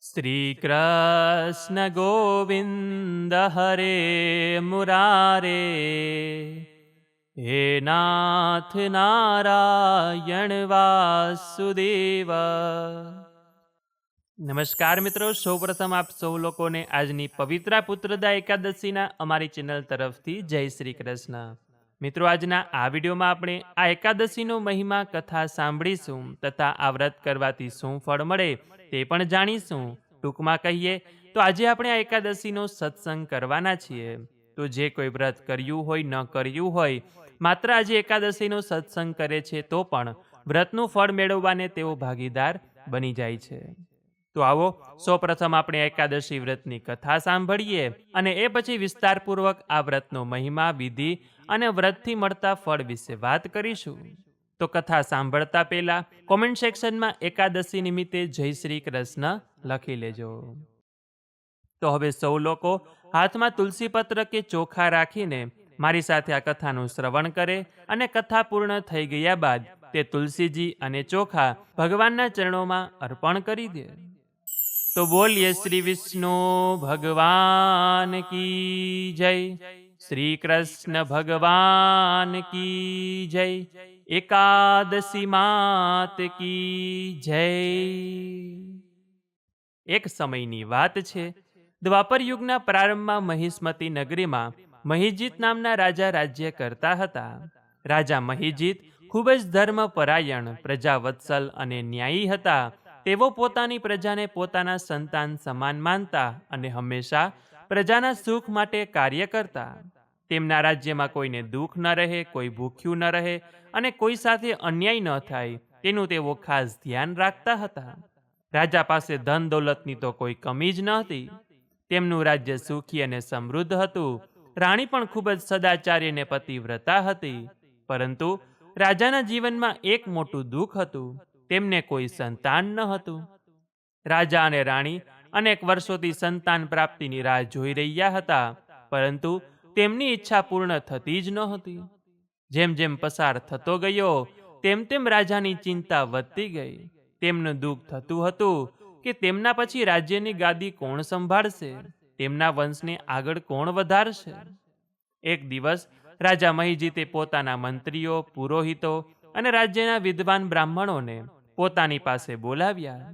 શ્રી કૃષ્ણ ગોવિંદ હરે મુરારે, હે નાથ નારાયણ વાસુદેવ. નમસ્કાર મિત્રો, સૌપ્રથમ આપ સૌ લોકોને આજની પવિત્ર પુત્રદા એકાદશીના અમારી ચેનલ તરફથી જય શ્રી કૃષ્ણ. મિત્રો, આજના આ વિડીયોમાં આપણે આ એકાદશીનો મહિમા કથા સાંભળીશું તથા આ વ્રત કરવાથી શું ફળ મળે તે પણ જાણીશું. ટૂંકમાં કહીએ તો આજે આપણે આ એકાદશીનો સત્સંગ કરવાના છીએ. તો જે કોઈ વ્રત કર્યું હોય ન કર્યું હોય, માત્ર આજે એકાદશીનો સત્સંગ કરે છે તો પણ વ્રતનું ફળ મેળવવાને તેઓ ભાગીદાર બની જાય છે. તો આવો સૌપ્રથમ આપણે એકાદશી વ્રતની કથા સાંભળીએ અને એ પછી વિસ્તારપૂર્વક આ વ્રતનો મહિમા, વિધિ અને વ્રતથી મળતા ફળ વિશે વાત કરીશું. તો કથા સાંભળતા પહેલા કોમેન્ટ સેક્શનમાં એકાદશી નિમિત્તે જય શ્રી કૃષ્ણ લખી લેજો. તો હવે સૌ લોકો હાથમાં તુલસીપત્ર કે ચોખા રાખીને મારી સાથે આ કથાનું શ્રવણ કરે અને કથા પૂર્ણ થઈ ગયા બાદ તે તુલસીજી અને ચોખા ભગવાનના ચરણોમાં અર્પણ કરી દે. તો બોલીએ શ્રી વિષ્ણુ ભગવાન કી જય, શ્રી કૃષ્ણ ભગવાન કી જય, એકાદશી માત કી જય. એક સમયની વાત છે. દ્વાપર યુગના પ્રારંભમાં મહિષ્મતી નગરીમાં મહિજીત નામના રાજા રાજ્ય કરતા હતા. રાજા મહિજીત ખૂબ જ ધર્મપરાયણ, પ્રજાવત્સલ અને ન્યાયી હતા. તેઓ પોતાની પ્રજાને પોતાના સંતાન સમાન માનતા અને હંમેશા પ્રજાના સુખ માટે કાર્ય કરતા. તેમના રાજ્યમાં કોઈને દુઃખ ન રહે, કોઈ ભૂખ્યું ન રહે અને કોઈ સાથે અન્યાય ન થાય તેનું તેઓ ખાસ ધ્યાન રાખતા હતા. રાજા પાસે ધન દોલતની તો કોઈ કમી જ ન હતી. તેમનું રાજ્ય સુખી અને સમૃદ્ધ હતું. રાણી પણ ખૂબ જ સદાચારી અને પતિવ્રતા હતી. પરંતુ રાજાના જીવનમાં એક મોટું દુઃખ હતું. તેમને કોઈ સંતાન ન હતું. રાજા અને રાણી અનેક વર્ષોથી સંતાન પ્રાપ્તિની રાહ જોઈ રહ્યા હતા, પરંતુ તેમની ઈચ્છા પૂર્ણ થતી જ નહોતી. જેમ જેમ પસાર થતો ગયો તેમ તેમ રાજાની ચિંતા વધતી ગઈ. તેમનું દુઃખ થતું હતું કે તેમના પછી રાજ્યની ગાદી કોણ સંભાળશે, તેમના વંશને આગળ કોણ વધારશે. એક દિવસ રાજા મહિજીતે પોતાના મંત્રીઓ, પુરોહિતો અને રાજ્યના વિદ્વાન બ્રાહ્મણોને પોતાની પાસે બોલાવ્યા.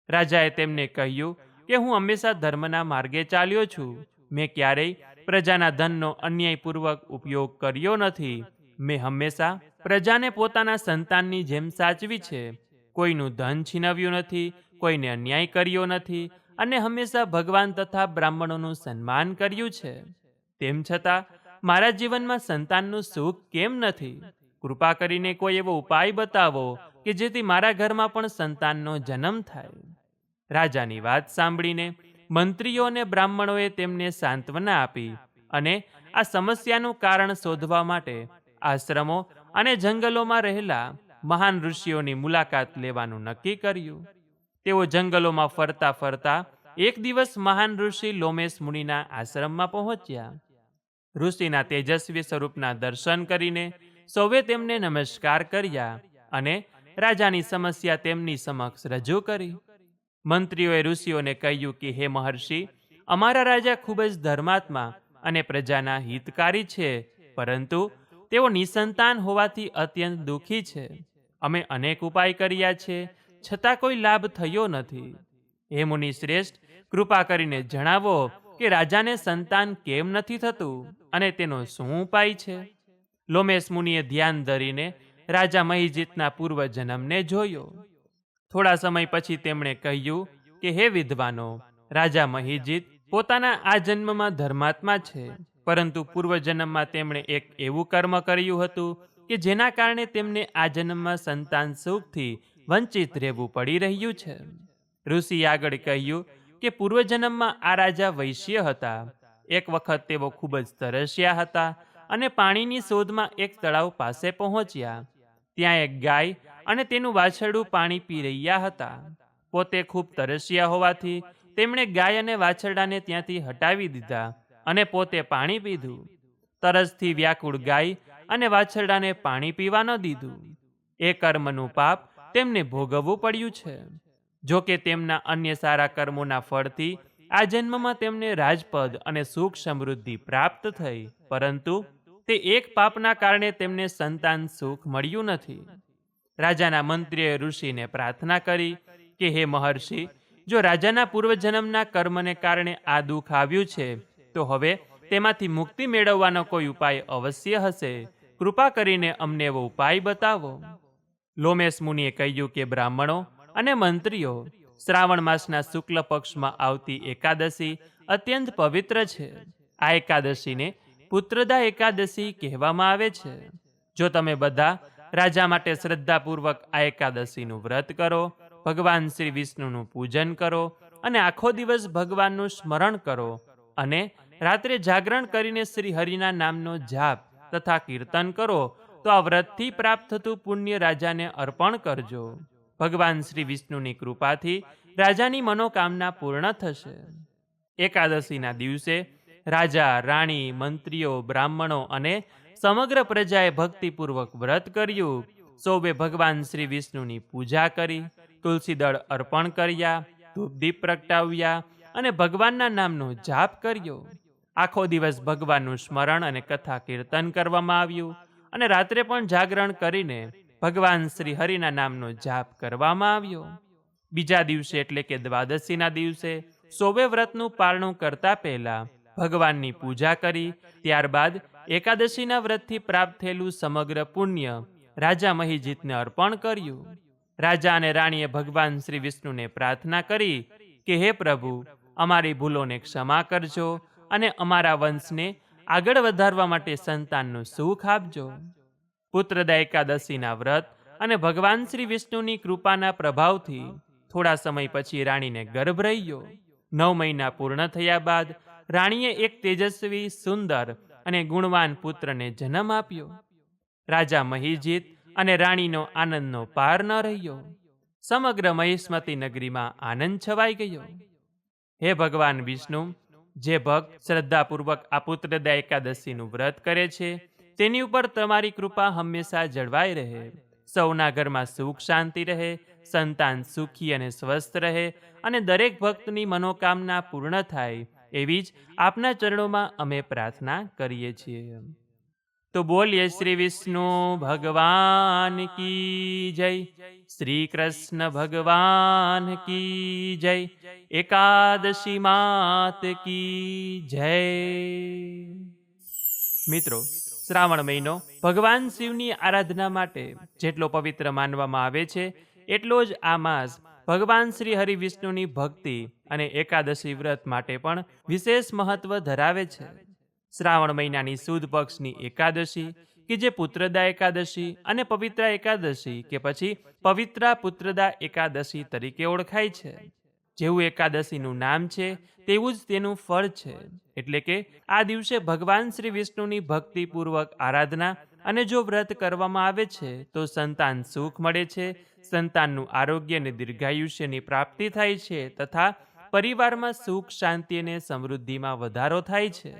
રાજાએ તેમને કહ્યું કે હું હંમેશા ધર્મના માર્ગે ચાલ્યો છું. મેં ક્યારેય પ્રજાના ધનનો અન્યાયપૂર્વક ઉપયોગ કર્યો નથી. મેં હંમેશા પ્રજાને પોતાના સંતાનની જેમ સાચવી છે. કોઈનું ધન છીનવ્યું નથી, કોઈને અન્યાય કર્યો નથી અને હંમેશા ભગવાન તથા બ્રાહ્મણોનું સન્માન કર્યું છે. તેમ છતાં મારા જીવનમાં સંતાનનું સુખ કેમ નથી? કૃપા કરીને કોઈ એવો ઉપાય બતાવો કે જેથી મારા ઘરમાં પણ સંતાનનો જન્મ થાય. રાજાની વાત સાંભળીને મંત્રીઓ અને બ્રાહ્મણોએ તેમને સાંત્વના આપી અને આ સમસ્યાનું કારણ શોધવા માટે આશ્રમો અને જંગલોમાં રહેલા મહાન ઋષિઓની મુલાકાત લેવાનું નક્કી કર્યું. તેઓ જંગલોમાં ફરતા ફરતા એક દિવસ મહાન ઋષિ લોમેશ મુનિના આશ્રમમાં પહોંચ્યા. ઋષિના તેજસ્વી સ્વરૂપના દર્શન કરીને સૌએ તેમને નમસ્કાર કર્યા અને રાજાની સમસ્યા તેમની સમક્ષ રજૂ કરી. મંત્રીઓએ ઋષિઓને કહ્યું કે હે મહર્ષિ, અમારા રાજા ખૂબ જ ધર્માત્મા અને પ્રજાના હિતકારી છે, પરંતુ તેઓ નિસંતાન હોવાથી અત્યંત દુઃખી છે. અમે અનેક ઉપાય કર્યા છે, છતાં કોઈ લાભ થયો નથી. હે મુનિ શ્રેષ્ઠ, કૃપા કરીને જણાવો કે રાજાને સંતાન કેમ નથી થતું અને તેનો શું ઉપાય છે? લોમેશ મુનિએ ધ્યાન ધરીને રાજા મહિજીતના પૂર્વજન્મને જોયો. થોડા સમય પછી તેમણે કહ્યું કે હે વિદ્વાનો, રાજા મહિજીત પોતાના આ જન્મમાં ધર્માત્મા છે, પરંતુ પૂર્વજન્મમાં તેમણે એક એવું કર્મ કર્યું હતું કે જેના કારણે તેમને આ જન્મમાં સંતાન સુખથી વંચિત રહેવું પડી રહ્યું છે. ઋષિએ આગળ કહ્યું કે પૂર્વજન્મમાં આ રાજા વૈશ્ય હતા. એક વખત તેઓ ખૂબ જ તરસ્યા હતા અને પાણીની શોધમાં એક તળાવ પાસે પહોંચ્યા. ત્યાં એક ગાય અને તેનું વાછરડું પાણી પી રહ્યા હતા. પોતે ખૂબ તરસ્યા હોવાથી તેમણે ગાય અને વાછરડાને ત્યાંથી હટાવી દીધા અને પોતે પાણી પીધું. તરસથી વ્યાકુળ ગાય અને વાછરડાને પાણી પીવા ન દીધું. એ કર્મનું પાપ તેમને ભોગવવું પડ્યું છે. જો કે તેમના અન્ય સારા કર્મોના ફળથી આ જન્મમાં તેમને રાજપદ અને સુખ સમૃદ્ધિ પ્રાપ્ત થઈ, પરંતુ તે એક પાપના કારણે તેમને સંતાન સુખ મળ્યું નથી. રાજાના મંત્રીએ ઋષિને પ્રાર્થના કરી કે હે મહર્ષિ, જો રાજાના પૂર્વજન્મના કર્મને કારણે આ દુઃખ આવ્યું છે, તો હવે તેમાંથી મુક્તિ મેળવવાનો કોઈ ઉપાય અવશ્ય હશે. કૃપા કરીને અમને એવો ઉપાય બતાવો. લોમેશ મુનિએ કહ્યું કે બ્રાહ્મણો અને મંત્રીઓ, શ્રાવણ માસના શુક્લ પક્ષમાં આવતી એકાદશી અત્યંત પવિત્ર છે. આ એકાદશીને પુત્રદા એકાદશી કહેવામાં આવે છે. જો તમે બધા રાજા માટે શ્રદ્ધાપૂર્વક આ એકાદશીનું વ્રત કરો, ભગવાન શ્રી વિષ્ણુનું પૂજન કરો અને આખો દિવસ ભગવાનનું સ્મરણ કરો અને રાત્રે જાગરણ કરીને શ્રી હરિના નામનો જાપ તથા કીર્તન કરો, તો આ વ્રતથી પ્રાપ્ત થતું પુણ્ય રાજાને અર્પણ કરજો. ભગવાન શ્રી વિષ્ણુની કૃપાથી રાજાની મનોકામના પૂર્ણ થશે. એકાદશીના દિવસે રાજા, રાણી, મંત્રીઓ, બ્રાહ્મણો અને સમગ્ર પ્રજાએ ભક્તિપૂર્વક વ્રત કર્યું. સૌએ ભગવાન શ્રી વિષ્ણુની પૂજા કરી, તુલસી દળ અર્પણ કર્યા, ધૂપદીપ પ્રગટાવ્યા અને ભગવાનના નામનો જાપ કર્યો. આખો દિવસ ભગવાનનું સ્મરણ અને કથા કીર્તન કરવામાં આવ્યું અને રાત્રે પણ જાગરણ કરીને ભગવાન શ્રી હરિના નામનો જાપ કરવામાં આવ્યો. બીજા દિવસે એટલે કે દ્વાદશીના દિવસે સૌએ વ્રતનું પારણું કરતા પહેલા ભગવાનની પૂજા કરી, ત્યારબાદ એકાદશીના વ્રતથી પ્રાપ્ત થયેલું સમગ્ર પુણ્ય રાજા મહિજીતને અર્પણ કર્યું. રાજા અને રાણીએ ભગવાન શ્રી વિષ્ણુને પ્રાર્થના કરી કે હે પ્રભુ, અમારી ભૂલોને ક્ષમા કરજો અને અમારા વંશને આગળ વધારવા માટે સંતાનનું સુખ આપજો. પુત્રદા એકાદશીના વ્રત અને ભગવાન શ્રી વિષ્ણુની કૃપાના પ્રભાવથી થોડા સમય પછી રાણીને ગર્ભ રહ્યો. 9 મહિના પૂર્ણ થયા બાદ રાણીએ એક તેજસ્વી, સુંદર અને ગુણવાન પુત્રને જન્મ આપ્યો. રાજા મહિજીત અને રાણીનો આનંદનો પાર ન રહ્યો. સમગ્ર મહિષ્મતી નગરીમાં આનંદ છવાઈ ગયો. હે ભગવાન વિષ્ણુ, જે ભક્ત શ્રદ્ધાપૂર્વક આ પુત્રદા એકાદશીનું વ્રત કરે છે, તેની ઉપર તમારી કૃપા હંમેશા જળવાઈ રહે. સૌના ઘરમાં સુખ શાંતિ રહે, સંતાન સુખી અને સ્વસ્થ રહે અને દરેક ભક્તની મનોકામના પૂર્ણ થાય, એવી જ આપના ચરણોમાં અમે પ્રાર્થના કરીએ છીએ. તો બોલીએ શ્રી વિષ્ણુ ભગવાન કી જય, શ્રી કૃષ્ણ ભગવાન કી જય, એકાદશી માત કી જય. મિત્રો, શ્રાવણ મહિનો ભગવાન શિવની આરાધના માટે જેટલો પવિત્ર માનવામાં આવે છે, એટલો જ આ માસ ભગવાન શ્રી હરિ વિષ્ણુની ભક્તિ અને એકાદશી વ્રત માટે પણ વિશેષ મહત્વ ધરાવે છે. શ્રાવણ મહિનાની સુદ પક્ષની એકાદશી કે જે પુત્રદા એકાદશી અને પવિત્રા એકાદશી કે પછી પવિત્રા પુત્રદા એકાદશી તરીકે ઓળખાય છે. જેવું એકાદશીનું નામ છે તેવું જ તેનું ફળ છે. એટલે કે આ દિવસે ભગવાન શ્રી વિષ્ણુની ભક્તિપૂર્વક આરાધના અને જો વ્રત કરવામાં આવે છે તો સંતાન સુખ મળે છે, સંતાનનું આરોગ્ય અને દીર્ઘાયુષ્યની પ્રાપ્તિ થાય છે તથા પરિવારમાં સુખ, શાંતિ અને સમૃદ્ધિમાં વધારો થાય છે.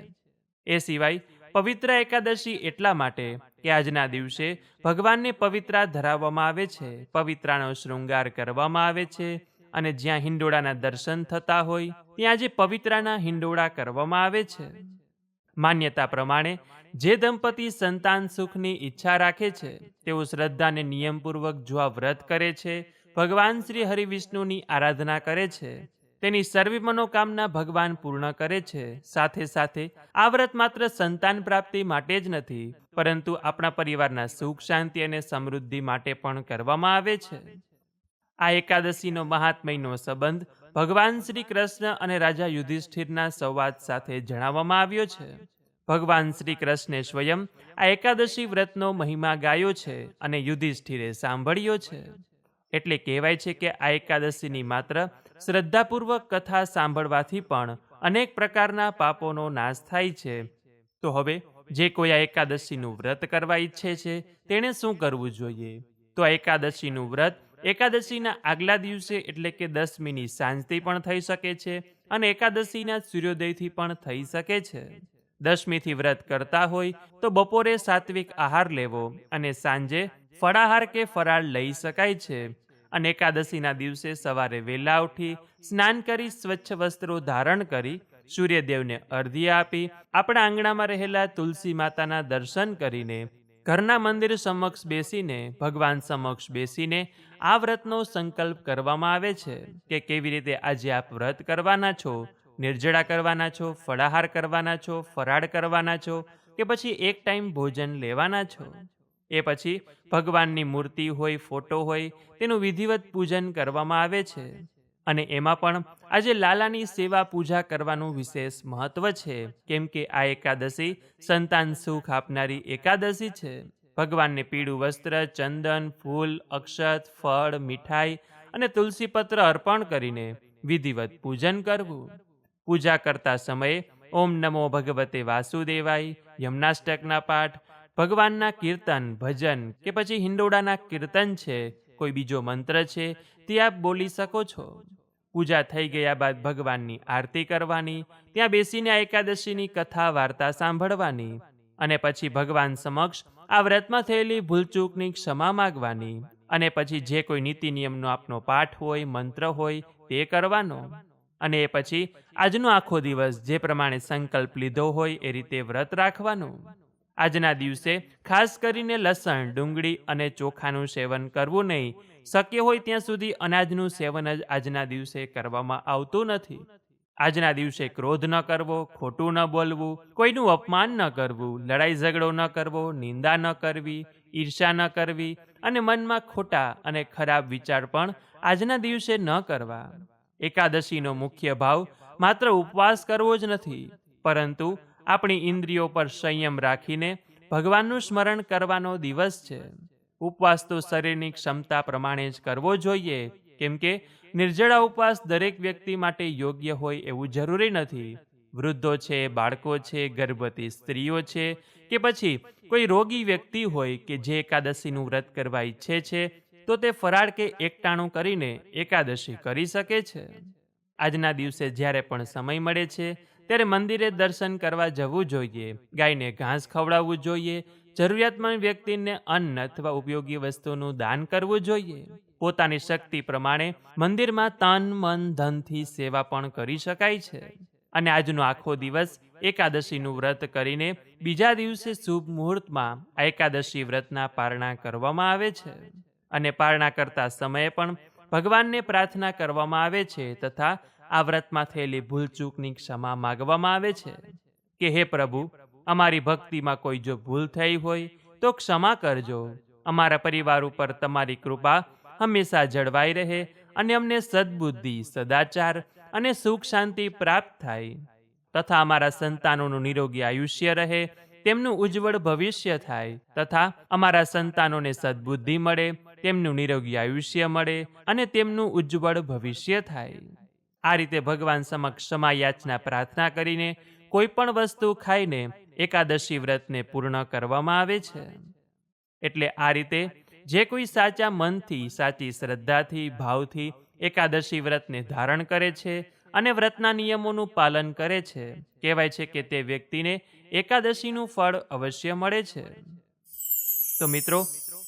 એ સિવાય પવિત્ર એકાદશી એટલા માટે કે આજના દિવસે ભગવાનને પવિત્રા ધરાવવામાં આવે છે, પવિત્રાનો શૃંગાર કરવામાં આવે છે અને જ્યાં હિંડોળાના દર્શન થતા હોય ત્યાં જે પવિત્રાના હિંડોળા કરવામાં આવે છે. માન્યતા પ્રમાણે જે દંપતી સંતાન સુખની ઈચ્છા રાખે છે તેઓ શ્રદ્ધા અને નિયમપૂર્વક જો આ વ્રત કરે છે, ભગવાન શ્રી હરિવિષ્ણુની આરાધના કરે છે, તેની સર્વ મનોકામના ભગવાન પૂર્ણ કરે છે. સાથે સાથે આ વ્રત માત્ર સંતાન પ્રાપ્તિ માટે જ નથી, પરંતુ આપણા પરિવારના સુખ, શાંતિ અને સમૃદ્ધિ માટે પણ કરવામાં આવે છે. આ એકાદશીનો મહાત્મયનો સંબંધ ભગવાન શ્રી કૃષ્ણ અને રાજા યુધિષ્ઠિરના સંવાદ સાથે જણાવવામાં આવ્યો છે. ભગવાન શ્રી કૃષ્ણે સ્વયં આ એકાદશી વ્રતનો મહિમા ગાયો છે અને યુધિષ્ઠિરે સાંભળ્યો છે. એટલે કહેવાય છે કે આ એકાદશીની માત્ર શ્રદ્ધાપૂર્વક કથા સાંભળવાથી પણ અનેક પ્રકારના પાપોનો નાશ થાય છે. તો હવે જે કોઈ આ એકાદશીનું વ્રત કરવા ઈચ્છે છે તેણે શું કરવું જોઈએ? તો આ એકાદશીનું વ્રત એકાદશીના આગલા દિવસે એટલે કે 10મીની સાંજથી પણ થઈ શકે છે અને એકાદશીના સૂર્યોદયથી પણ થઈ શકે છે. 10મીથી વ્રત કરતા હોય તો બપોરે સાત્વિક આહાર લેવો અને સાંજે ફળાહાર કે ફરાળ લઈ શકાય છે. અને એકાદશીના દિવસે સવારે વહેલા ઉઠી સ્નાન કરી સ્વચ્છ વસ્ત્રો ધારણ કરી સૂર્યદેવને અર્ધ્ય આપી આપણા આંગણામાં રહેલા તુલસી માતાના દર્શન કરીને ઘરના મંદિર સમક્ષ બેસીને ભગવાન સમક્ષ બેસીને આ વ્રતનો સંકલ્પ કરવામાં આવે છે કે કેવી રીતે આજે આપ વ્રત કરવાના છો, નિર્જળા કરવાના છો, ફળાહાર કરવાના છો, ફરાળ કરવાના છો કે પછી એક ટાઈમ ભોજન લેવાના છો. એ પછી ભગવાનની મૂર્તિ હોય, ફોટો હોય, તેનું વિધિવત પૂજન કરવામાં આવે છે. અને એમાં પણ આજે લાલાની સેવા પૂજા કરવાનું વિશેષ મહત્વ છે, કેમ કે આ એકાદશી સંતાન સુખ આપનારી એકાદશી છે. ભગવાનને પીળું વસ્ત્ર, ચંદન, ફૂલ, અક્ષત, ફળ, મીઠાઈ અને તુલસીપત્ર અર્પણ કરીને વિધિવત પૂજન કરવું. પૂજા કરતા સમયે ઓમ નમો ભગવતે વાસુદેવાય, યમનાષ્ટકના પાઠ, ભગવાનના કીર્તન, ભજન કે પછી હિંડોળાના કીર્તન છે, કોઈ બીજો મંત્ર છે તે આપ બોલી શકો છો. પૂજા થઈ ગયા બાદ ભગવાનની આરતી કરવાની, ત્યાં બેસીને આ એકાદશીની કથા વાર્તા સાંભળવાની અને પછી ભગવાન સમક્ષ આ વ્રતમાં થયેલી ભૂલચૂકની ક્ષમા માગવાની અને પછી જે કોઈ નીતિ નિયમનો આપનો પાઠ હોય, મંત્ર હોય તે કરવાનો. અને એ પછી આજનો આખો દિવસ જે પ્રમાણે સંકલ્પ લીધો હોય એ રીતે વ્રત રાખવાનું. આજના દિવસે ખાસ કરીને લસણ, ડુંગળી અને ચોખાનું સેવન કરવું નહીં. શક્ય હોય ત્યાં સુધી અનાજનું સેવન જ આજના દિવસે કરવામાં આવતું નથી. આજના દિવસે ક્રોધ ન કરવો, ખોટું ન બોલવું, કોઈનું અપમાન ન કરવું, લડાઈ ઝઘડો ન કરવો, નિંદા ન કરવી, ઈર્ષા ન કરવી અને મનમાં ખોટા અને ખરાબ વિચાર પણ આજના દિવસે ન કરવા. એકાદશીનો મુખ્ય ભાવ માત્ર ઉપવાસ કરવો જ નથી, પરંતુ આપણી ઇન્દ્રિયો પર સંયમ રાખીને ભગવાનનું સ્મરણ કરવાનો દિવસ છે. ઉપવાસ તો શરીરની ક્ષમતા પ્રમાણે જ કરવો જોઈએ, કેમ કે નિર્જળા ઉપવાસ દરેક વ્યક્તિ માટે યોગ્ય હોય એવું જરૂરી નથી. વૃદ્ધો છે, બાળકો છે, ગર્ભવતી સ્ત્રીઓ છે કે પછી કોઈ રોગી વ્યક્તિ હોય કે જે એકાદશીનું વ્રત કરવા ઈચ્છે છે તો તે ફરાળ કે એકટાણું કરીને એકાદશી કરી શકે છે. આજના દિવસે જ્યારે પણ સમય મળે છે ત્યારે મંદિરે દર્શન કરવા જવું જોઈએ, ગાયને ઘાસ ખવડાવવું જોઈએ, જરૂરિયાતમંદ વ્યક્તિને અન્ન અથવા ઉપયોગી વસ્તુનું દાન કરવું જોઈએ. પોતાની શક્તિ પ્રમાણે મંદિરમાં તન, મન, ધનથી સેવા પણ કરી શકાય છે. અને આજનો આખો દિવસ એકાદશીનું વ્રત કરીને બીજા દિવસે શુભ મુહૂર્તમાં આ એકાદશી વ્રતના પારણા કરવામાં આવે છે. અને પારણા કરતા સમયે પણ ભગવાનને પ્રાર્થના કરવામાં આવે છે તથા આ વ્રતમાં થયેલી ભૂલચૂકની ક્ષમા માગવામાં આવે છે કે હે પ્રભુ, અમારી ભક્તિમાં કોઈ જો ભૂલ થઈ હોય તો ક્ષમા કરજો. અમારા પરિવાર ઉપર તમારી કૃપા હંમેશા જળવાઈ રહે અને અમને સદ્બુદ્ધિ, સદાચાર અને સુખ શાંતિ પ્રાપ્ત થાય તથા અમારા સંતાનોનું નિરોગી આયુષ્ય રહે, તેમનું ઉજ્જવળ ભવિષ્ય થાય તથા અમારા સંતાનોને સદ્બુદ્ધિ મળે, તેમનું નિરોગી આયુષ્ય મળે અને તેમનું ઉજ્જવળ ભવિષ્ય થાય. આ રીતે ભગવાન સમક્ષ ક્ષમા યાચના પ્રાર્થના કરીને કોઈ પણ વસ્તુ ખાઈને એકાદશી વ્રતને પૂર્ણ કરવામાં આવે છે. એટલે આ રીતે જે કોઈ સાચા મનથી, સાચી શ્રદ્ધાથી, ભાવથી એકાદશી વ્રતને ધારણ કરે છે અને વ્રતના નિયમોનું પાલન કરે છે, કહેવાય છે કે તે વ્યક્તિને એકાદશીનું ફળ અવશ્ય મળે છે. તો મિત્રો,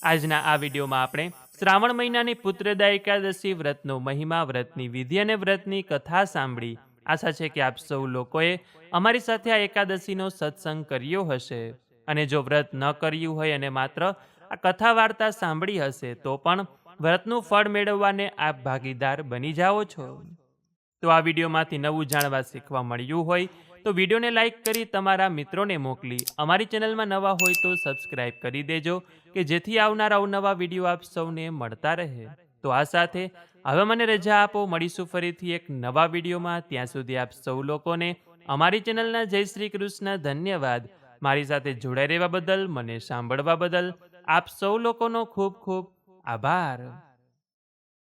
આજના આ વિડીયોમાં આપણે શ્રાવણ મહિનાની પુત્રદા એકાદશી વ્રતનો મહિમા, વ્રતની વિધિ અને વ્રતની કથા સાંભળી. આશા છે કે આપ સૌ લોકોએ અમારી સાથે આ એકાદશીનો સત્સંગ કર્યો હશે. અને જો વ્રત ન કર્યું હોય અને માત્ર આ કથા વાર્તા સાંભળી હશે તો પણ વ્રતનું ફળ મેળવવાને આપ ભાગીદાર બની જાઓ છો. તો આ વિડીયોમાંથી નવું જાણવા શીખવા મળ્યું હોય તો વિડીયોને લાઇક કરી તમારા મિત્રોને મોકલી, અમારી ચેનલમાં નવા હોય તો સબસ્ક્રાઇબ કરી દેજો કે જેથી આવનારા અવનવા વિડીયો આપ સૌને મળતા રહે. તો આ સાથે હવે મને રજા આપો, મળીશું ફરીથી એક નવા વિડીયોમાં. ત્યાં સુધી આપ સૌ લોકોને અમારી ચેનલના જય શ્રી કૃષ્ણ. ધન્યવાદ. મારી સાથે જોડાઈ રહેવા બદલ, મને સાંભળવા બદલ આપ સૌ લોકોનો ખૂબ ખૂબ આભાર.